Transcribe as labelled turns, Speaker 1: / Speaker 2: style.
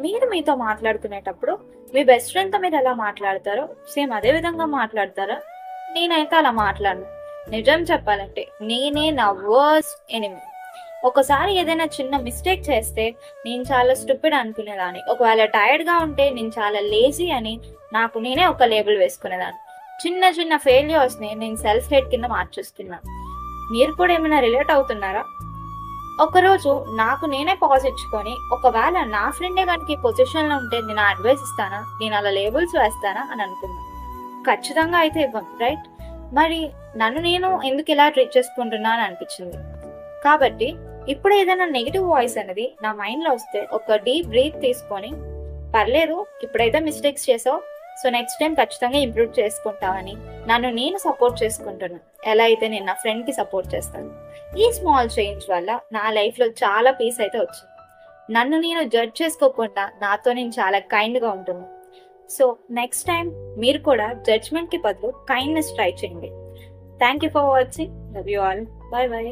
Speaker 1: మీరు మీతో మాట్లాడుకునేటప్పుడు మీ బెస్ట్ ఫ్రెండ్తో మీరు ఎలా మాట్లాడతారో సేమ్ అదే విధంగా మాట్లాడతారా? నేనైతే అలా మాట్లాడను. నిజం చెప్పాలంటే నేనే నా వర్స్ట్ ఎనిమి. ఒకసారి ఏదైనా చిన్న మిస్టేక్ చేస్తే నేను చాలా స్టూపిడ్ అనుకునేదాన్ని. ఒకవేళ టైర్డ్గా ఉంటే నేను చాలా లేజీ అని నాకు నేనే ఒక లేబుల్ వేసుకునేదాన్ని. చిన్న చిన్న ఫెయిల్యూర్స్ని నేను సెల్ఫ్ హేట్ కింద మార్చేస్తున్నాను. మీరు కూడా ఏమైనా రిలేట్ అవుతున్నారా? ఒకరోజు నాకు నేనే పాజ్ ఇచ్చుకొని, ఒకవేళ నా ఫ్రెండే కనుక ఈ పొజిషన్లో ఉంటే నేను అడ్వైస్ ఇస్తానా, నేను అలా లేబుల్స్ వేస్తానా అని అనుకున్నాను. ఖచ్చితంగా అయితే ఇవ్వను, రైట్? మరి నన్ను నేను ఎందుకు ఇలా ట్రీట్ చేసుకుంటున్నా అని అనిపించింది. కాబట్టి ఇప్పుడు ఏదైనా నెగిటివ్ వాయిస్ అనేది నా మైండ్లో వస్తే ఒక డీప్ బ్రీత్ తీసుకొని, పర్లేదు ఇప్పుడైతే మిస్టేక్స్ చేసావు, సో నెక్స్ట్ టైం ఖచ్చితంగా ఇంప్రూవ్ చేసుకుంటావని నన్ను నేను సపోర్ట్ చేసుకుంటున్నాను. ఎలా అయితే నేను నా ఫ్రెండ్కి సపోర్ట్ చేస్తాను. ఈ స్మాల్ చేంజ్ వల్ల నా లైఫ్లో చాలా పీస్ అయితే వచ్చింది. నన్ను నేను జడ్జ్ చేసుకోకుండా నాతో నేను చాలా కైండ్గా ఉంటున్నాను. సో నెక్స్ట్ టైం మీరు కూడా జడ్జ్మెంట్కి బదులు కైండ్నెస్ ట్రై చేయండి. Thank you for watching. Love you all. By by.